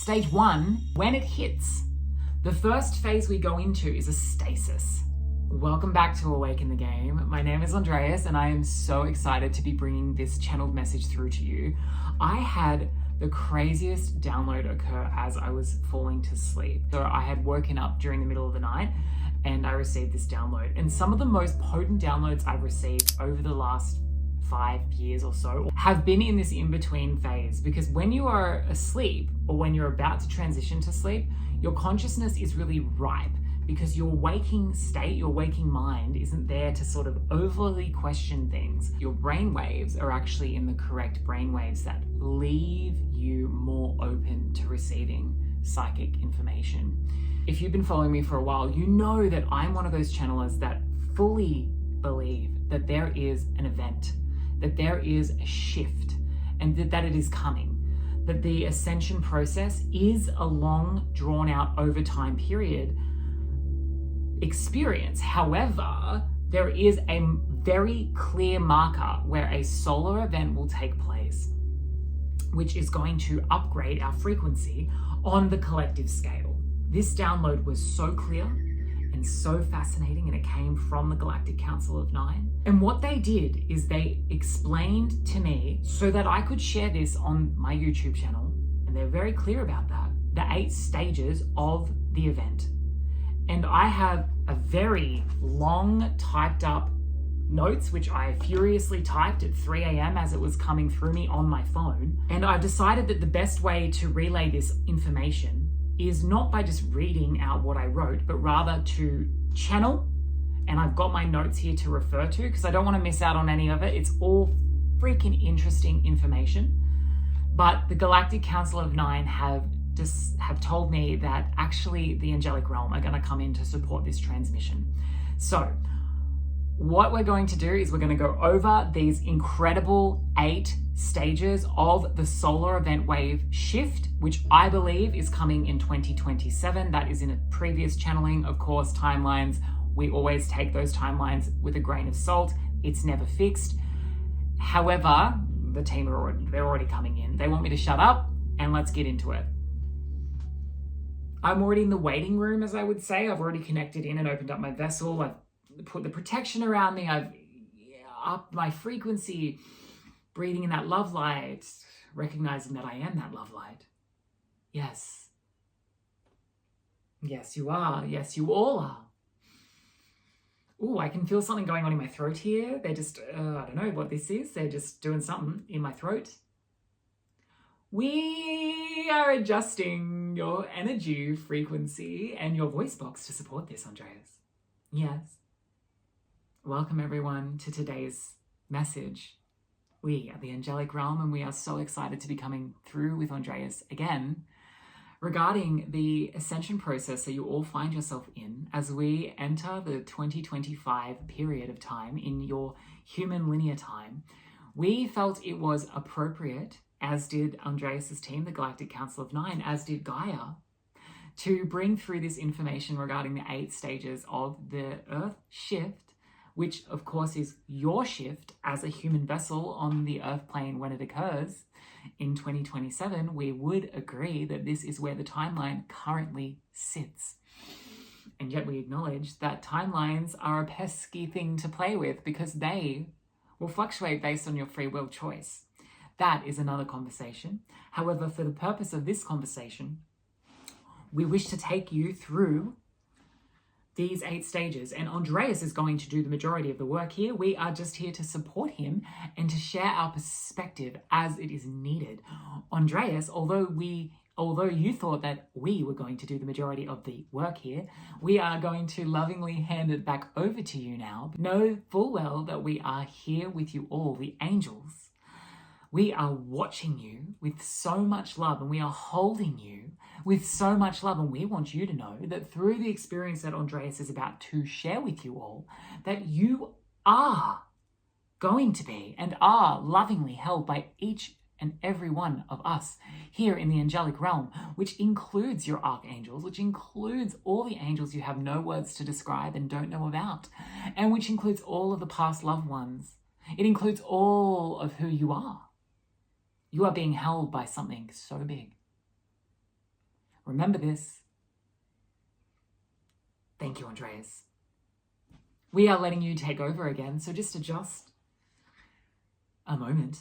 Stage 1, when it hits, the first phase we go into is a stasis. Welcome back to Awaken the Game. My name is Andreas and I am so excited to be bringing this channeled message through to you. I had the craziest download occur as I was falling to sleep. So I had woken up during the middle of the night and I received this download. And some of the most potent downloads I've received over the last 5 years or so have been in this in-between phase, because when you are asleep or when you're about to transition to sleep, your consciousness is really ripe because your waking state, your waking mind isn't there to sort of overly question things. Your brain waves are actually in the correct brain waves that leave you more open to receiving psychic information. If you've been following me for a while, you know that I'm one of those channelers that fully believe that there is an event, that there is a shift, and that it is coming. That the ascension process is a long, drawn out, over time period experience. However, there is a very clear marker where a solar event will take place, which is going to upgrade our frequency on the collective scale. This download was so clear and so fascinating, and it came from the Galactic Council of 9. And what they did is they explained to me so that I could share this on my YouTube channel, and they're very clear about that, the 8 stages of the event. And I have a very long typed up notes, which I furiously typed at 3 a.m. as it was coming through me on my phone. And I've decided that the best way to relay this information is not by just reading out what I wrote, but rather to channel. And I've got my notes here to refer to because I don't want to miss out on any of it. It's all freaking interesting information. But the Galactic Council of 9 have told me that actually the Angelic Realm are going to come in to support this transmission. So what we're going to do is we're going to go over these incredible 8 stages of the solar event wave shift, which I believe is coming in 2027. That is in a previous channeling. Of course, timelines, we always take those timelines with a grain of salt. It's never fixed. However, the team they're already coming in. They want me to shut up and let's get into it. I'm already in the waiting room, as I would say. I've already connected in and opened up my vessel. I've put the protection around me. I've upped my frequency, breathing in that love light, recognizing that I am that love light. Yes. Yes, you are. Yes, you all are. Ooh, I can feel something going on in my throat here. They're just, I don't know what this is. They're just doing something in my throat. We are adjusting your energy frequency and your voice box to support this, Andreas. Yes. Welcome everyone to today's message. We are the Angelic Realm and we are so excited to be coming through with Andreas again regarding the ascension process that you all find yourself in as we enter the 2025 period of time in your human linear time. We felt it was appropriate, as did Andreas's team, the Galactic Council of 9, as did Gaia, to bring through this information regarding the 8 stages of the Earth shift, which of course is your shift as a human vessel on the Earth plane when it occurs in 2027. We would agree that this is where the timeline currently sits. And yet we acknowledge that timelines are a pesky thing to play with because they will fluctuate based on your free will choice. That is another conversation. However, for the purpose of this conversation, we wish to take you through these 8 stages, and Andreas is going to do the majority of the work here. We are just here to support him and to share our perspective as it is needed. Andreas, although you thought that we were going to do the majority of the work here, we are going to lovingly hand it back over to you now. Know full well that we are here with you all, the angels. We are watching you with so much love and we are holding you with so much love, and we want you to know that through the experience that Andreas is about to share with you all, that you are going to be and are lovingly held by each and every one of us here in the Angelic Realm, which includes your archangels, which includes all the angels you have no words to describe and don't know about, and which includes all of the past loved ones. It includes all of who you are. You are being held by something so big. Remember this. Thank you, Andreas. We are letting you take over again, so just adjust a moment.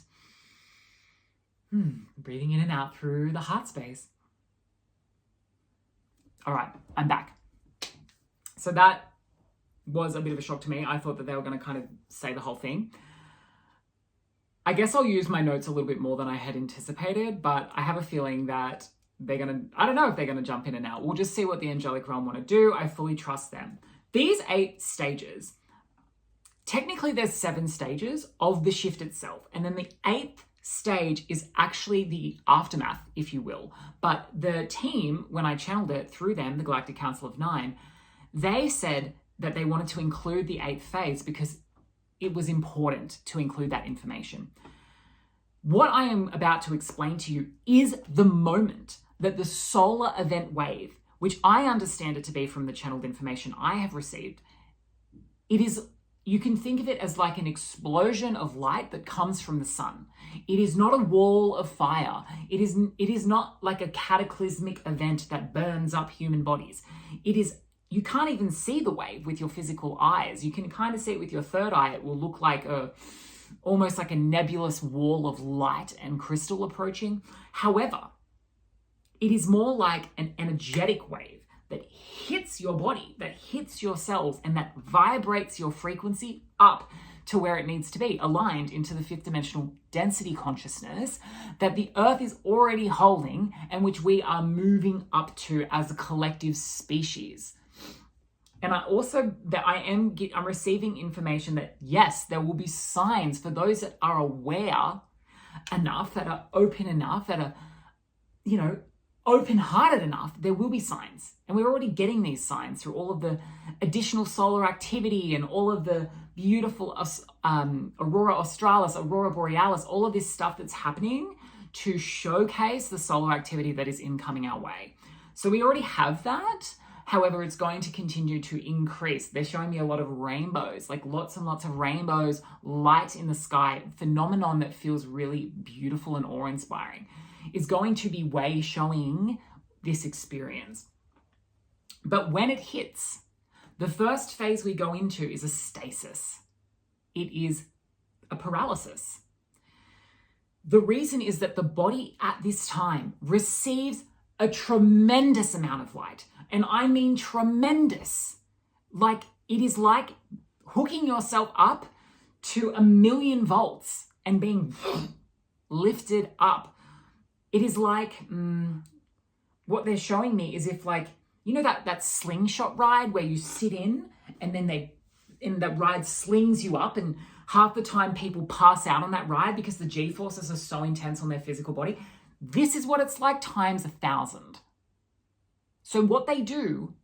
Breathing in and out through the heart space. All right, I'm back. So that was a bit of a shock to me. I thought that they were going to kind of say the whole thing. I guess I'll use my notes a little bit more than I had anticipated, but I have a feeling that they're going to, I don't know if they're going to jump in and out. We'll just see what the Angelic Realm want to do. I fully trust them. These 8 stages, technically there's 7 stages of the shift itself. And then the 8th stage is actually the aftermath, if you will. But the team, when I channeled it through them, the Galactic Council of 9, they said that they wanted to include the 8th phase because it was important to include that information. What I am about to explain to you is the moment that the solar event wave, which I understand it to be from the channeled information I have received, it is, you can think of it as like an explosion of light that comes from the sun. It is not a wall of fire. It is not like a cataclysmic event that burns up human bodies. It is, you can't even see the wave with your physical eyes. You can kind of see it with your third eye. It will look like almost like a nebulous wall of light and crystal approaching. However, it is more like an energetic wave that hits your body, that hits your cells, and that vibrates your frequency up to where it needs to be, aligned into the 5th dimensional density consciousness that the Earth is already holding and which we are moving up to as a collective species. And I also, I'm receiving information that yes, there will be signs for those that are aware enough, that are open enough, that are, open-hearted enough, there will be signs. And we're already getting these signs through all of the additional solar activity and all of the beautiful Aurora Australis, Aurora Borealis, all of this stuff that's happening to showcase the solar activity that is incoming our way. So we already have that. However, it's going to continue to increase. They're showing me a lot of rainbows, like lots and lots of rainbows, light in the sky, phenomenon that feels really beautiful and awe-inspiring. Is going to be way showing this experience. But when it hits, the first phase we go into is a stasis. It is a paralysis. The reason is that the body at this time receives a tremendous amount of light. And I mean tremendous. Like, it is like hooking yourself up to 1,000,000 volts and being lifted up. It is like, what they're showing me is if like, that slingshot ride where you sit in and then that ride slings you up, and half the time people pass out on that ride because the G-forces are so intense on their physical body. This is what it's like times 1,000. So what they do,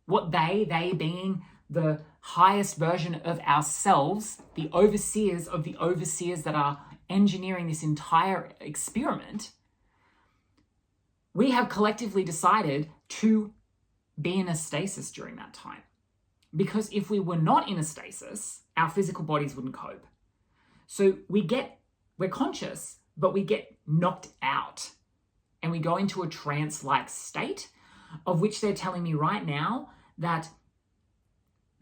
they being the highest version of ourselves, the overseers of the overseers that are engineering this entire experiment, we have collectively decided to be in a stasis during that time. Because if we were not in a stasis, our physical bodies wouldn't cope. So we're conscious, but we get knocked out. And we go into a trance-like state, of which they're telling me right now that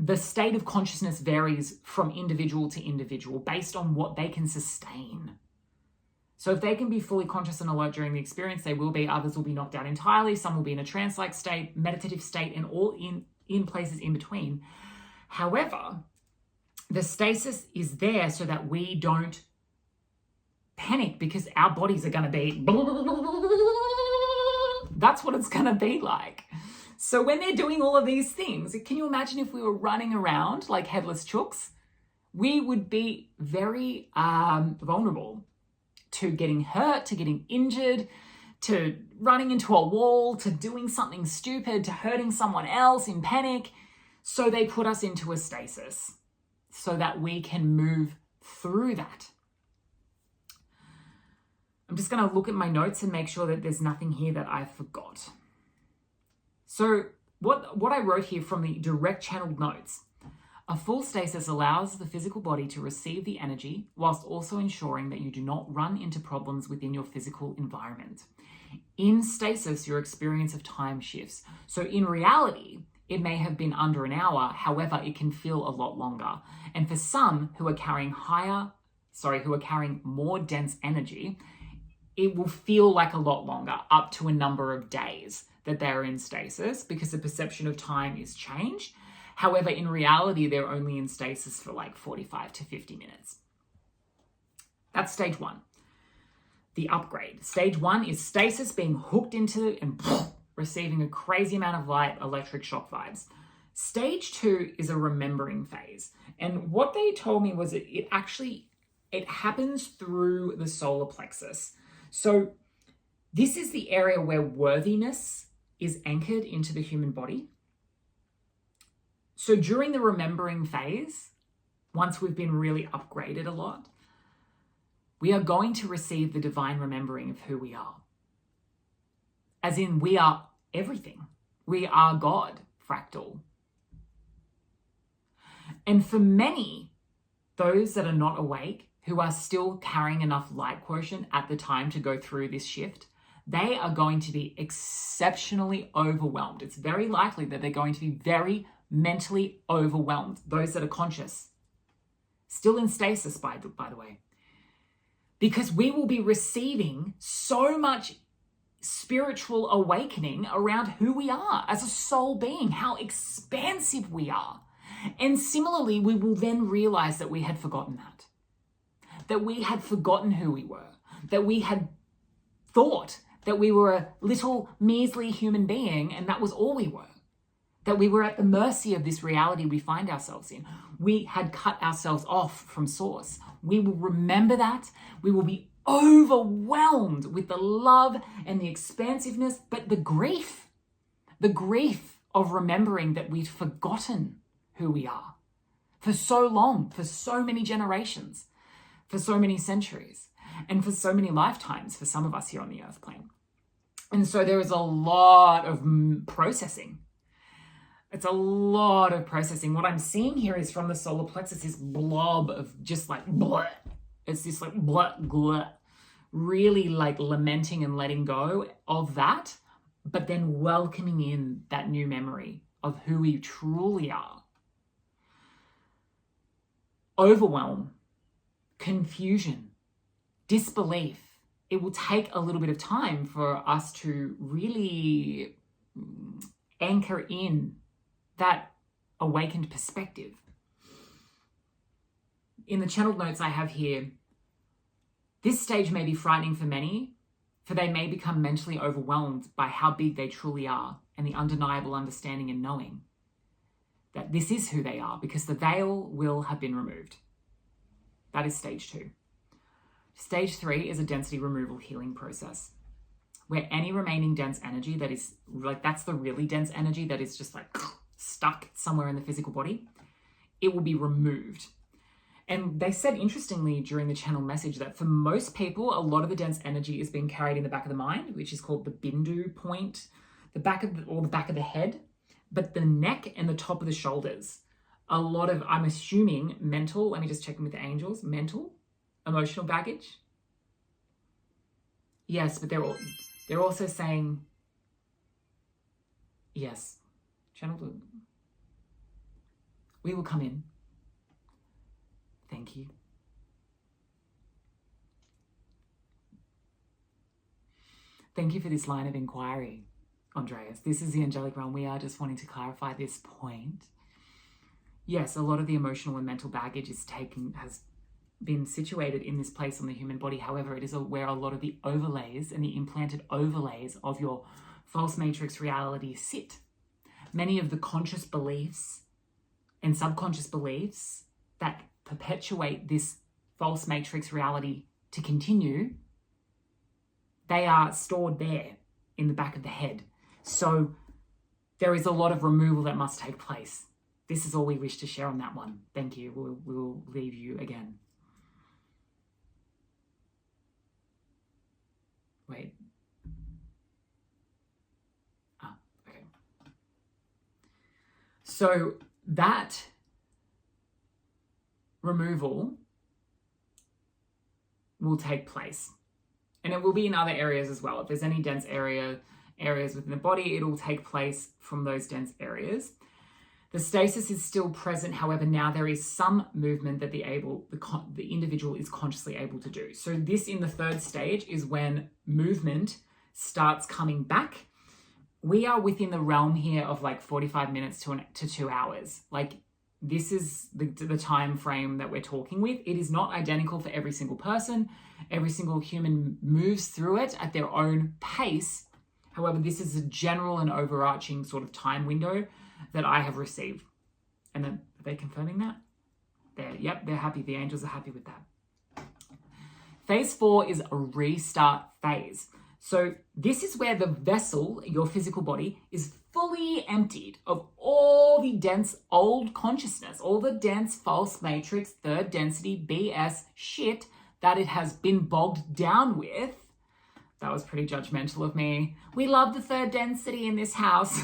the state of consciousness varies from individual to individual based on what they can sustain. So if they can be fully conscious and alert during the experience, they will be. Others will be knocked out entirely. Some will be in a trance-like state, meditative state, and all in places in between. However, the stasis is there so that we don't panic because our bodies are going to be... That's what it's going to be like. So when they're doing all of these things, can you imagine if we were running around like headless chooks? We would be very vulnerable to getting hurt, to getting injured, to running into a wall, to doing something stupid, to hurting someone else in panic. So they put us into a stasis so that we can move through that. I'm just going to look at my notes and make sure that there's nothing here that I forgot. So what I wrote here from the direct channeled notes, a full stasis allows the physical body to receive the energy whilst also ensuring that you do not run into problems within your physical environment. In stasis, your experience of time shifts. So in reality, it may have been under an hour. However, it can feel a lot longer. And for some who are carrying more dense energy, it will feel like a lot longer, up to a number of days that they're in stasis, because the perception of time is changed. However, in reality, they're only in stasis for like 45 to 50 minutes. That's stage 1. The upgrade. Stage 1 is stasis, being hooked into and receiving a crazy amount of light, electric shock vibes. Stage 2 is a remembering phase. And what they told me was it happens through the solar plexus. So this is the area where worthiness is anchored into the human body. So during the remembering phase, once we've been really upgraded a lot, we are going to receive the divine remembering of who we are. As in, we are everything. We are God, fractal. And for many, those that are not awake, who are still carrying enough light quotient at the time to go through this shift, they are going to be exceptionally overwhelmed. It's very likely that they're going to be very mentally overwhelmed. Those that are conscious, still in stasis, by the way, because we will be receiving so much spiritual awakening around who we are as a soul being, how expansive we are. And similarly, we will then realize that we had forgotten that we had forgotten who we were, that we had thought that we were a little measly human being and that was all we were, that we were at the mercy of this reality we find ourselves in. We had cut ourselves off from source. We will remember that. We will be overwhelmed with the love and the expansiveness, but the grief of remembering that we'd forgotten who we are for so long, for so many generations, for so many centuries, and for so many lifetimes for some of us here on the earth plane. And so there is a lot of processing. It's a lot of processing. What I'm seeing here is from the solar plexus, this blob of just like blah. It's this like blah, blah, really like lamenting and letting go of that, but then welcoming in that new memory of who we truly are. Overwhelm, confusion, disbelief. It will take a little bit of time for us to really anchor in that awakened perspective. In the channeled notes I have here, this stage may be frightening for many, for they may become mentally overwhelmed by how big they truly are and the undeniable understanding and knowing that this is who they are, because the veil will have been removed. That is stage 2. Stage 3 is a density removal healing process, where any remaining dense energy that is like, that's the really dense energy that is just like stuck somewhere in the physical body, it will be removed. And they said, interestingly, during the channel message, that for most people, a lot of the dense energy is being carried in the back of the mind, which is called the bindu point, the back of the head, but the neck and the top of the shoulders. A lot of, I'm assuming, mental, let me just check in with the angels, mental, emotional baggage. Yes, but they're also saying, yes, channel blue. We will come in. Thank you. Thank you for this line of inquiry, Andreas. This is the Angelic Realm. We are just wanting to clarify this point. Yes, a lot of the emotional and mental baggage has been situated in this place on the human body. However, it is where a lot of the overlays and the implanted overlays of your false matrix reality sit. Many of the conscious beliefs and subconscious beliefs that perpetuate this false matrix reality to continue, they are stored there in the back of the head. So there is a lot of removal that must take place. This is all we wish to share on that one. Thank you. We'll leave you again. Wait. Okay. So that removal will take place. And it will be in other areas as well. If there's any dense areas within the body, it'll take place from those dense areas. The stasis is still present. However, now there is some movement that the individual is consciously able to do. So this in the third stage is when movement starts coming back. We are within the realm here of like 45 minutes to 2 hours. Like, this is the time frame that we're talking with. It is not identical for every single person. Every single human moves through it at their own pace. However, this is a general and overarching sort of time window that I have received. And then, are they confirming that? They're happy. The angels are happy with that. Phase 4 is a restart phase. So this is where the vessel, your physical body, is fully emptied of all the dense old consciousness, all the dense false matrix, third density, BS shit that it has been bogged down with. That was pretty judgmental of me. We love the third density in this house.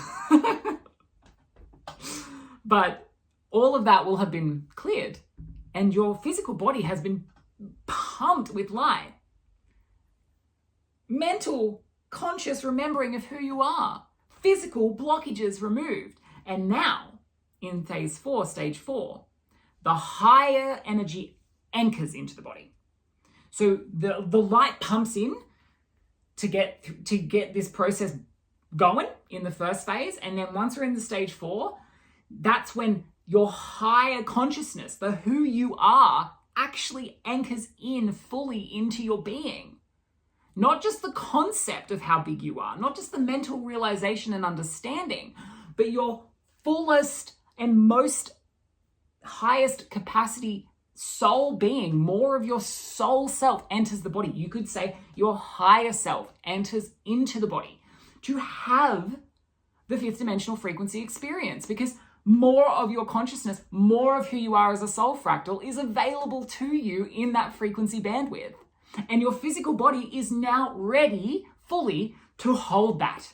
But all of that will have been cleared, and your physical body has been pumped with light. Mental, conscious remembering of who you are. Physical blockages removed. And now, in phase 4, stage 4, the higher energy anchors into the body. So the light pumps in to get this process going in the first phase. And then once we're in the stage 4, that's when your higher consciousness, the who you are, actually anchors in fully into your being. Not just the concept of how big you are, not just the mental realization and understanding, but your fullest and most highest capacity soul being, more of your soul self enters the body. You could say your higher self enters into the body to have the fifth dimensional frequency experience, because more of your consciousness, more of who you are as a soul fractal is available to you in that frequency bandwidth. And your physical body is now ready fully to hold that.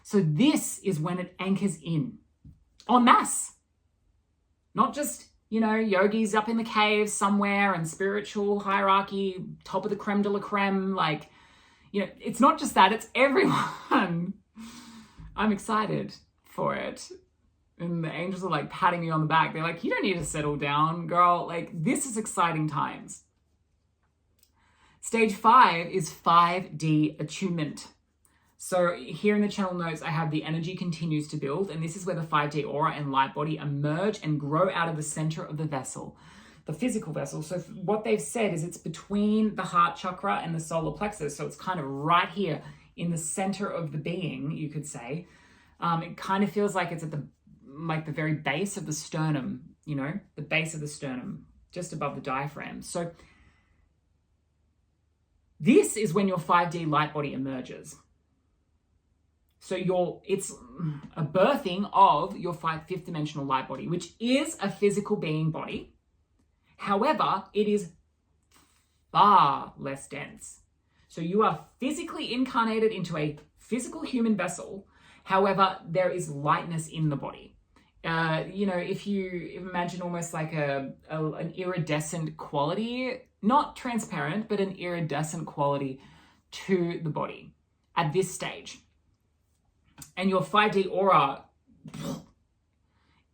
So this is when it anchors in en masse. Not just, yogis up in the cave somewhere and spiritual hierarchy, top of the creme de la creme. Like, it's not just that, it's everyone. I'm excited for it. And the angels are like patting me on the back. They're like, you don't need to settle down, girl. Like, this is exciting times. Stage 5 is 5D attunement. So here in the channel notes, I have the energy continues to build, and this is where the 5D aura and light body emerge and grow out of the center of the vessel, the physical vessel. So what they've said is it's between the heart chakra and the solar plexus. So it's kind of right here in the center of the being, you could say. It kind of feels like it's at the very base of the sternum, the base of the sternum, just above the diaphragm. So this is when your 5D light body emerges. So it's a birthing of your fifth dimensional light body, which is a physical being body. However, it is far less dense. So you are physically incarnated into a physical human vessel. However, there is lightness in the body. If you imagine almost like an iridescent quality, not transparent, but an iridescent quality to the body at this stage. And your 5D aura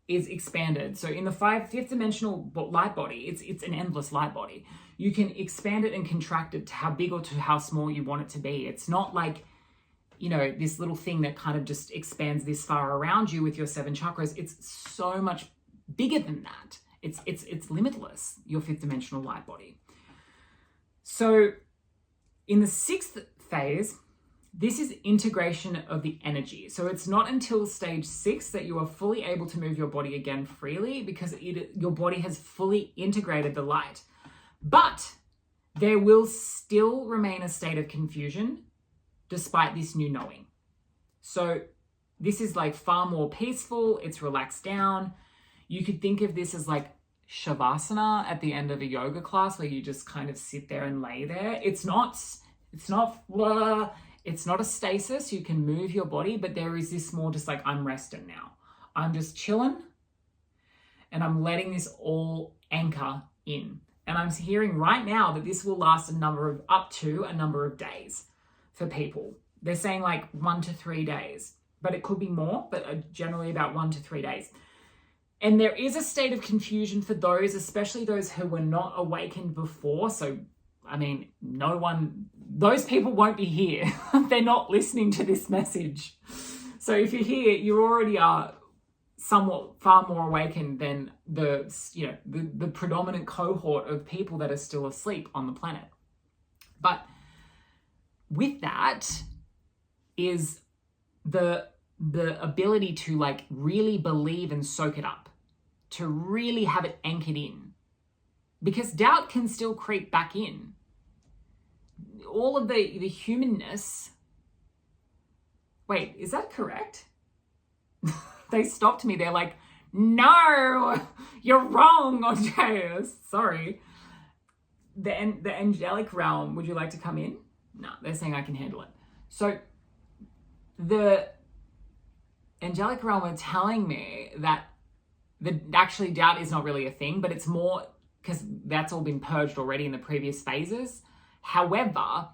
is expanded. So in the fifth dimensional light body, it's an endless light body. You can expand it and contract it to how big or to how small you want it to be. It's not like, this little thing that kind of just expands this far around you with your 7 chakras. It's so much bigger than that. It's limitless, your fifth dimensional light body. So in the 6th phase, this is integration of the energy. So it's not until stage 6 that you are fully able to move your body again freely, because your body has fully integrated the light. But there will still remain a state of confusion despite this new knowing. So this is like far more peaceful. It's relaxed down. You could think of this as like shavasana at the end of a yoga class where you just kind of sit there and lay there. It's not a stasis. You can move your body, but there is this more just like, I'm resting now. I'm just chilling and I'm letting this all anchor in. And I'm hearing right now that this will last up to a number of days for people. They're saying like 1 to 3 days, but it could be more, but generally about 1 to 3 days. And there is a state of confusion for those, especially those who were not awakened before. So, I mean, those people won't be here. They're not listening to this message. So if you're here, you already are somewhat far more awakened than the predominant cohort of people that are still asleep on the planet. But with that is the ability to like really believe and soak it up, to really have it anchored in, because doubt can still creep back in. All of the humanness. Wait, is that correct? They stopped me. They're like, no, you're wrong, Andreas. Sorry. The Angelic Realm, would you like to come in? No, they're saying I can handle it. So the Angelic Realm are telling me that actually doubt is not really a thing, but it's more because that's all been purged already in the previous phases. However,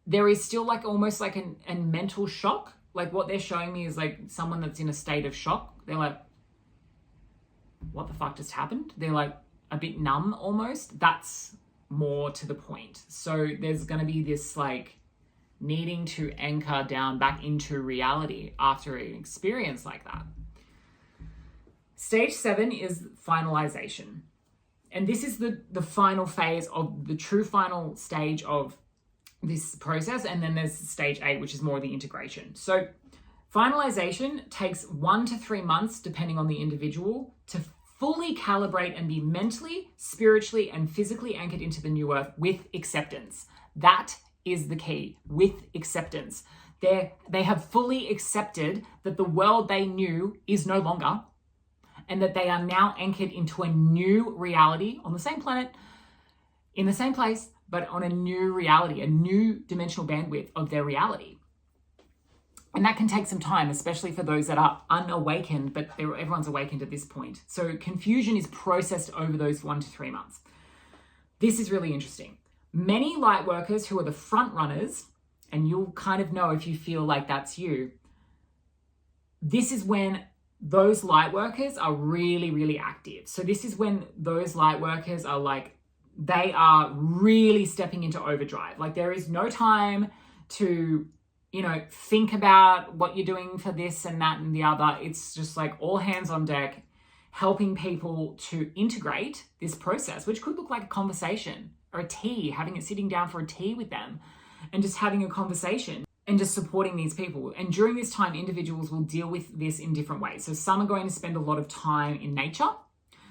there is still like almost like a mental shock. Like what they're showing me is like someone that's in a state of shock. They're like, what the fuck just happened? They're like a bit numb almost. That's more to the point. So there's going to be this like needing to anchor down back into reality after an experience like that. Stage 7 is finalisation. And this is the final phase of the true final stage of this process. And then there's stage 8, which is more the integration. So finalisation takes 1 to 3 months, depending on the individual, to fully calibrate and be mentally, spiritually, and physically anchored into the new earth with acceptance. That is the key, with acceptance. They have fully accepted that the world they knew is no longer, and that they are now anchored into a new reality on the same planet, in the same place, but on a new reality, a new dimensional bandwidth of their reality. And that can take some time, especially for those that are unawakened, but everyone's awakened at this point. So confusion is processed over those 1 to 3 months. This is really interesting. Many light workers who are the front runners, and you'll kind of know if you feel like that's you, this is when those light workers are really, really active. So this is when those light workers are like, they are really stepping into overdrive. Like there is no time to, think about what you're doing for this and that and the other. It's just like all hands on deck, helping people to integrate this process, which could look like a conversation or a tea, sitting down for a tea with them and just having a conversation and just supporting these people. And during this time, individuals will deal with this in different ways. So some are going to spend a lot of time in nature.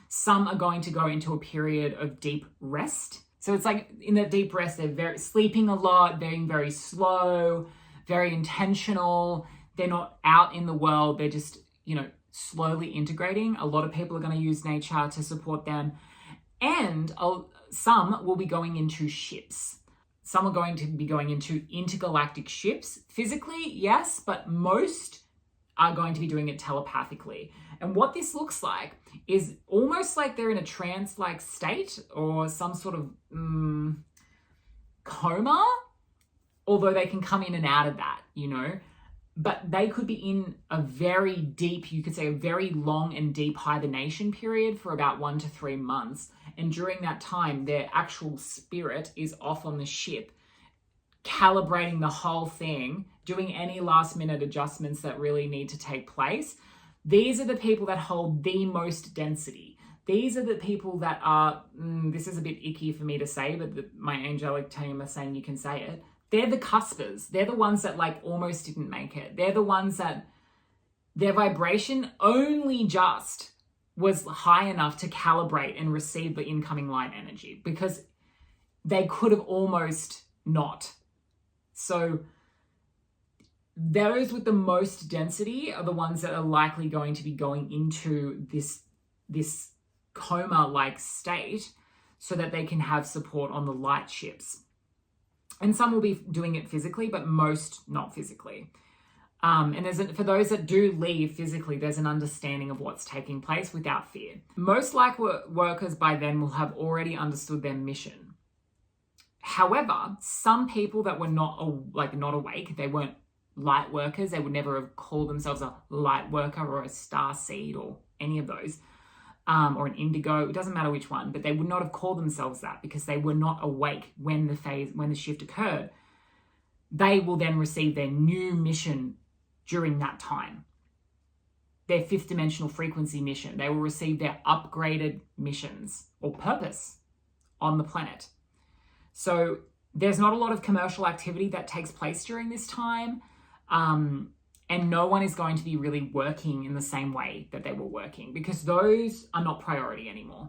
Some are going to go into a period of deep rest. So it's like in that deep rest, they're sleeping a lot, being very slow, very intentional. They're not out in the world. They're just, slowly integrating. A lot of people are going to use nature to support them. And some will be going into ships. Some are going to be going into intergalactic ships. Physically, yes, but most are going to be doing it telepathically. And what this looks like is almost like they're in a trance-like state or some sort of coma, although they can come in and out of that, But they could be in a very deep, you could say a very long and deep hibernation period for about 1 to 3 months. And during that time, their actual spirit is off on the ship, calibrating the whole thing, doing any last minute adjustments that really need to take place. These are the people that hold the most density. These are the people that are, this is a bit icky for me to say, but my angelic team are saying you can say it. They're the cuspers. They're the ones that like almost didn't make it. They're the ones that their vibration only just was high enough to calibrate and receive the incoming light energy because they could have almost not. So those with the most density are the ones that are likely going to be going into this coma-like state so that they can have support on the light ships. And some will be doing it physically, but most not physically. And for those that do leave physically, there's an understanding of what's taking place without fear. Most light workers by then will have already understood their mission. However, some people that were not awake, they weren't light workers, they would never have called themselves a light worker or a star seed or any of those, or an indigo, it doesn't matter which one, but they would not have called themselves that because they were not awake when the shift occurred. They will then receive their new mission during that time, their fifth dimensional frequency mission. They will receive their upgraded missions or purpose on the planet. So there's not a lot of commercial activity that takes place during this time. And no one is going to be really working in the same way that they were working because those are not priority anymore.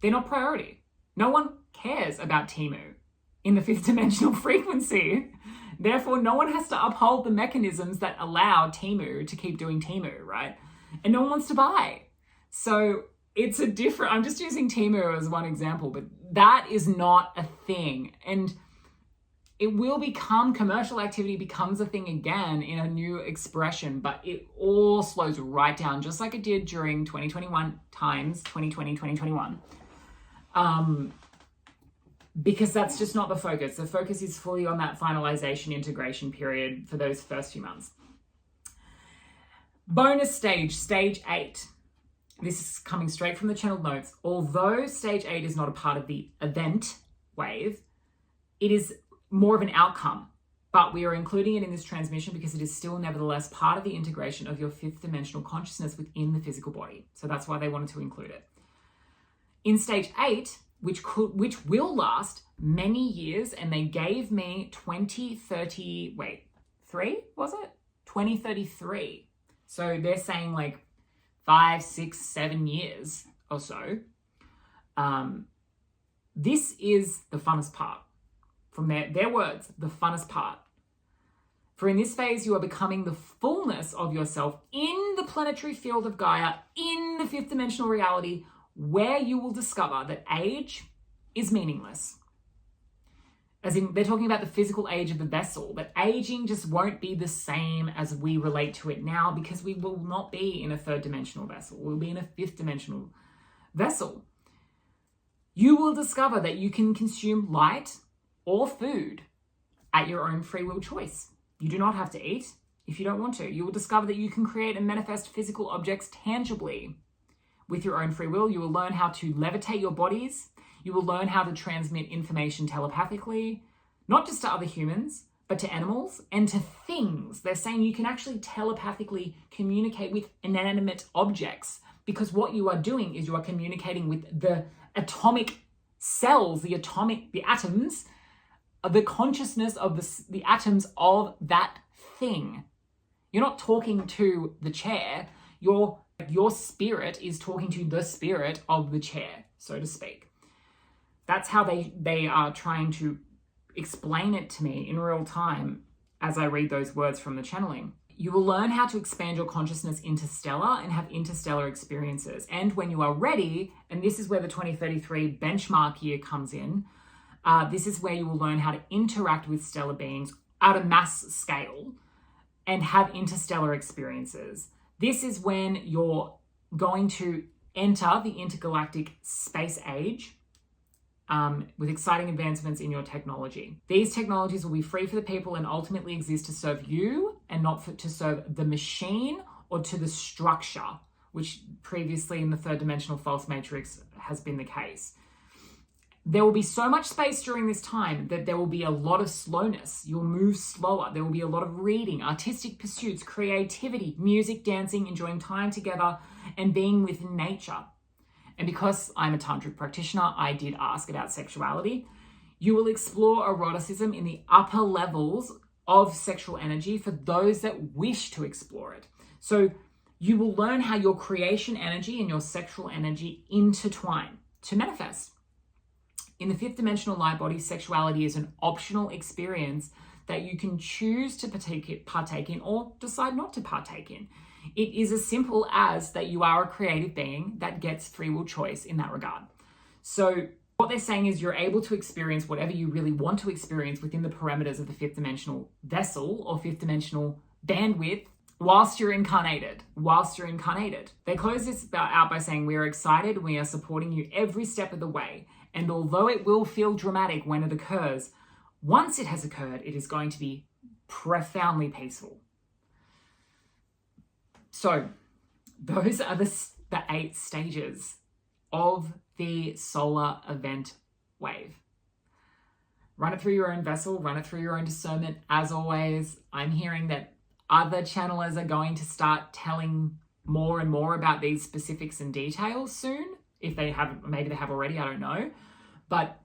They're not priority. No one cares about Temu in the fifth dimensional frequency. Therefore, no one has to uphold the mechanisms that allow Temu to keep doing Temu, right? And no one wants to buy. So it's I'm just using Temu as one example, but that is not a thing. And it will become, commercial activity becomes a thing again in a new expression, but it all slows right down, just like it did during 2021 times, 2020, 2021. Because that's just not the focus. The focus is fully on that finalization integration period for those first few months. Bonus stage 8. This is coming straight from the channeled notes. Although stage 8 is not a part of the event wave, it is more of an outcome, but we are including it in this transmission because it is still nevertheless part of the integration of your fifth dimensional consciousness within the physical body. So that's why they wanted to include it. In stage 8, which will last many years, and they gave me 2033. So they're saying like 5, 6, 7 years or so. This is the funnest part. From their words, the funnest part. For in this phase, you are becoming the fullness of yourself in the planetary field of Gaia, in the fifth dimensional reality, where you will discover that age is meaningless. As in, they're talking about the physical age of the vessel, but aging just won't be the same as we relate to it now because we will not be in a third dimensional vessel. We'll be in a fifth dimensional vessel. You will discover that you can consume light or food at your own free will choice. You do not have to eat if you don't want to. You will discover that you can create and manifest physical objects tangibly with your own free will. You will learn how to levitate your bodies. You will learn how to transmit information telepathically, not just to other humans, but to animals and to things. They're saying you can actually telepathically communicate with inanimate objects because what you are doing is you are communicating with the atomic cells, the atoms, the consciousness of the atoms of that thing. You're not talking to the chair. Your spirit is talking to the spirit of the chair, so to speak. That's how they are trying to explain it to me in real time as I read those words from the channeling. You will learn how to expand your consciousness interstellar and have interstellar experiences. And when you are ready, and this is where the 2033 benchmark year comes in, this is where you will learn how to interact with stellar beings at a mass scale and have interstellar experiences. This is when you're going to enter the intergalactic space age with exciting advancements in your technology. These technologies will be free for the people and ultimately exist to serve you and not to serve the machine or to the structure, which previously in the third dimensional false matrix has been the case. There will be so much space during this time that there will be a lot of slowness. You'll move slower. There will be a lot of reading, artistic pursuits, creativity, music, dancing, enjoying time together, and being with nature. And because I'm a tantric practitioner, I did ask about sexuality. You will explore eroticism in the upper levels of sexual energy for those that wish to explore it. So you will learn how your creation energy and your sexual energy intertwine to manifest. In the fifth dimensional light body, sexuality is an optional experience that you can choose to partake in or decide not to partake in. It is as simple as that you are a creative being that gets free will choice in that regard. So what they're saying is you're able to experience whatever you really want to experience within the parameters of the fifth dimensional vessel or fifth dimensional bandwidth whilst you're incarnated. They close this out by saying, we are excited, we are supporting you every step of the way. And although it will feel dramatic when it occurs, once it has occurred, it is going to be profoundly peaceful. So those are the 8 stages of the solar event wave. Run it through your own vessel, run it through your own discernment. As always, I'm hearing that other channelers are going to start telling more and more about these specifics and details soon. If they haven't, maybe they have already, I don't know. But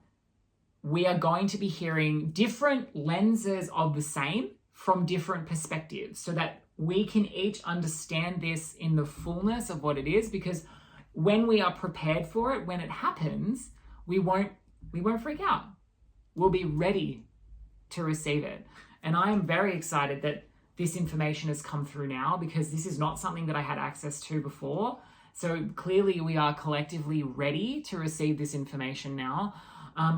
we are going to be hearing different lenses of the same from different perspectives so that we can each understand this in the fullness of what it is, because when we are prepared for it, when it happens, we won't freak out. We'll be ready to receive it. And I am very excited that this information has come through now, because this is not something that I had access to before. So clearly we are collectively ready to receive this information now.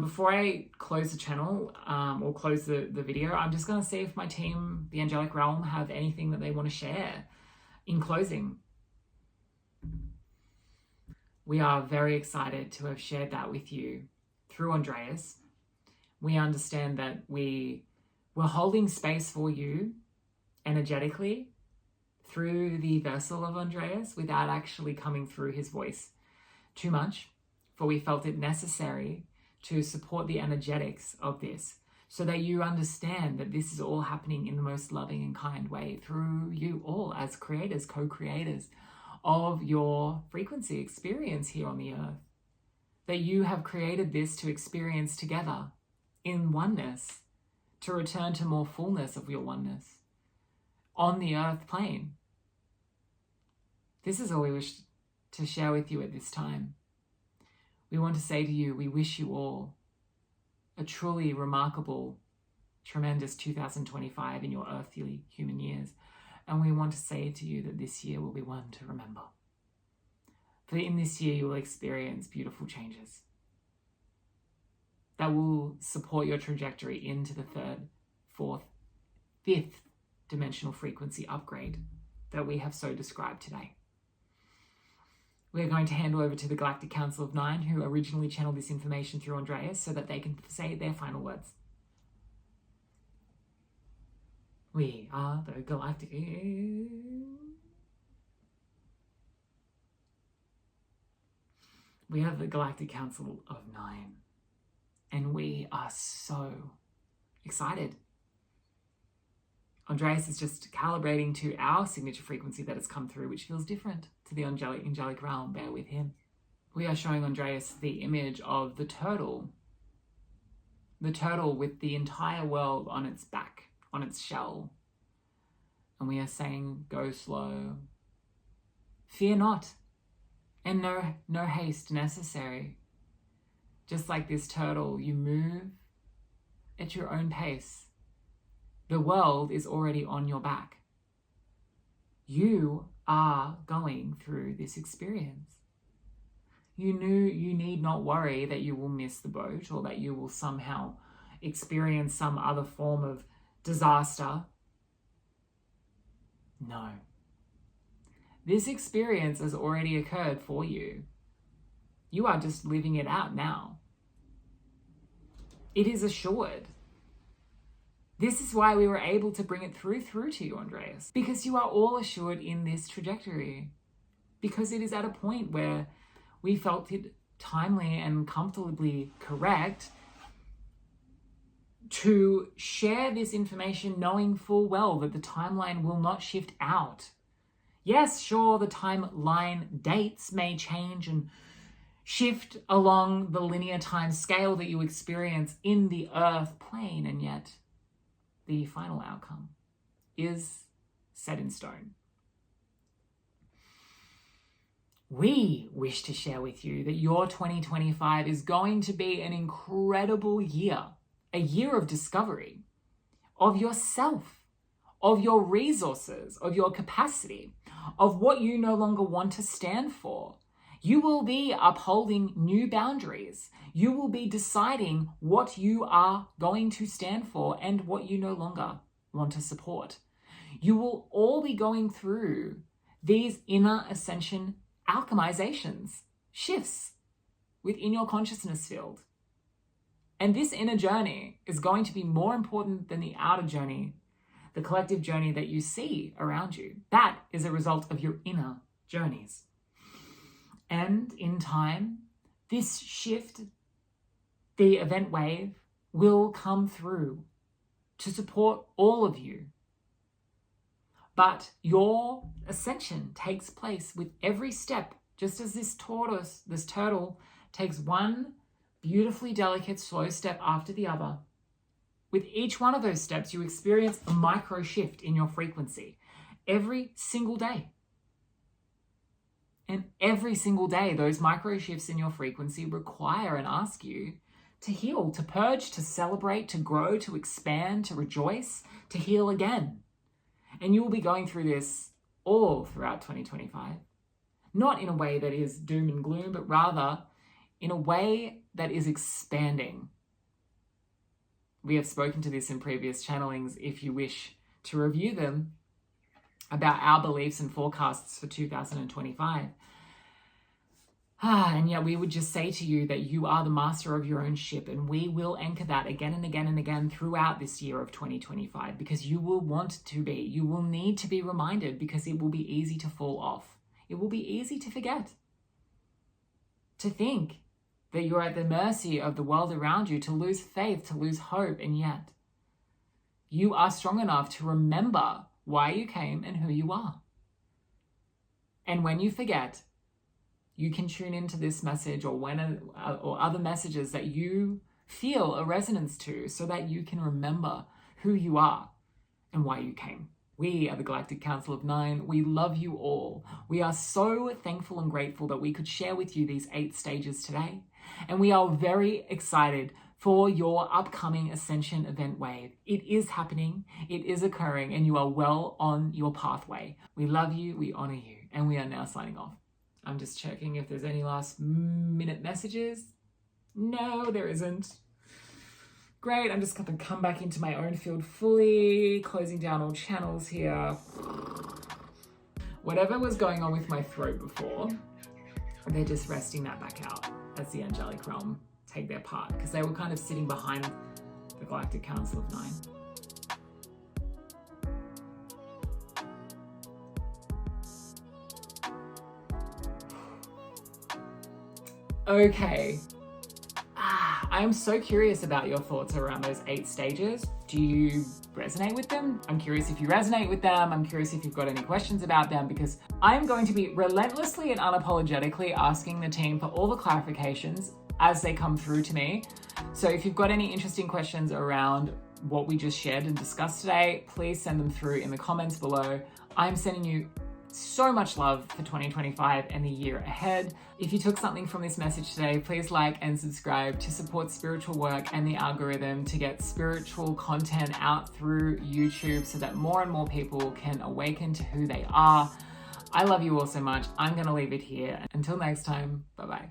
Before I close the channel or close the video, I'm just going to see if my team, the Angelic Realm, have anything that they want to share in closing. We are very excited to have shared that with you through Andreas. We understand that we're holding space for you energetically through the vessel of Andreas without actually coming through his voice too much, for we felt it necessary to support the energetics of this so that you understand that this is all happening in the most loving and kind way through you all as creators, co-creators of your frequency experience here on the earth. That you have created this to experience together in oneness, to return to more fullness of your oneness on the earth plane. This is all we wish to share with you at this time. We want to say to you, we wish you all a truly remarkable, tremendous 2025 in your earthly human years. And we want to say to you that this year will be one to remember. For in this year, you will experience beautiful changes that will support your trajectory into the 3rd, 4th, 5th dimensional frequency upgrade that we have so described today. We're going to hand over to the Galactic Council of 9, who originally channeled this information through Andreas, so that they can say their final words. We are the Galactic... We are the Galactic Council of 9, and we are so excited. Andreas is just calibrating to our signature frequency that has come through, which feels different to the Angelic Realm. Bear with him. We are showing Andreas the image of the turtle with the entire world on its back, on its shell. And we are saying, go slow. Fear not, and no haste necessary. Just like this turtle, you move at your own pace. The world is already on your back. You are going through this experience. You need not worry that you will miss the boat or that you will somehow experience some other form of disaster. No. This experience has already occurred for you. You are just living it out now. It is assured. This is why we were able to bring it through to you, Andreas, because you are all assured in this trajectory, because it is at a point where we felt it timely and comfortably correct to share this information, knowing full well that the timeline will not shift out. Yes, sure, the timeline dates may change and shift along the linear time scale that you experience in the earth plane, and yet the final outcome is set in stone. We wish to share with you that your 2025 is going to be an incredible year, a year of discovery of yourself, of your resources, of your capacity, of what you no longer want to stand for. You will be upholding new boundaries. You will be deciding what you are going to stand for and what you no longer want to support. You will all be going through these inner ascension alchemizations, shifts within your consciousness field. And this inner journey is going to be more important than the outer journey, the collective journey that you see around you. That is a result of your inner journeys. And in time, this shift, the event wave, will come through to support all of you. But your ascension takes place with every step, just as this turtle takes one beautifully delicate, slow step after the other. With each one of those steps, you experience a micro shift in your frequency every single day. And every single day, those micro shifts in your frequency require and ask you to heal, to purge, to celebrate, to grow, to expand, to rejoice, to heal again. And you will be going through this all throughout 2025. Not in a way that is doom and gloom, but rather in a way that is expanding. We have spoken to this in previous channelings, if you wish to review them, about our beliefs and forecasts for 2025. And yet we would just say to you that you are the master of your own ship, and we will anchor that again and again and again throughout this year of 2025, because you will want to be, you will need to be reminded, because it will be easy to fall off. It will be easy to forget, to think that you're at the mercy of the world around you, to lose faith, to lose hope, and yet you are strong enough to remember why you came and who you are. And when you forget, you can tune into this message or other messages that you feel a resonance to, so that you can remember who you are and why you came. We are the Galactic Council of 9. We love you all. We are so thankful and grateful that we could share with you these 8 stages today. And we are very excited for your upcoming Ascension event wave. It is happening, it is occurring, and you are well on your pathway. We love you, we honor you, and we are now signing off. I'm just checking if there's any last minute messages. No, there isn't. Great, I'm just going to come back into my own field fully, closing down all channels here. Whatever was going on with my throat before, they're just resting that back out as the Angelic Realm take their part, because they were kind of sitting behind the Galactic Council of 9. Okay. I am so curious about your thoughts around those 8 stages. Do you resonate with them? I'm curious if you resonate with them. I'm curious if you've got any questions about them, because I'm going to be relentlessly and unapologetically asking the team for all the clarifications as they come through to me. So if you've got any interesting questions around what we just shared and discussed today, please send them through in the comments below. I'm sending you so much love for 2025 and the year ahead. If you took something from this message today, please like and subscribe to support spiritual work and the algorithm to get spiritual content out through YouTube, so that more and more people can awaken to who they are. I love you all so much. I'm going to leave it here. Until next time, bye-bye.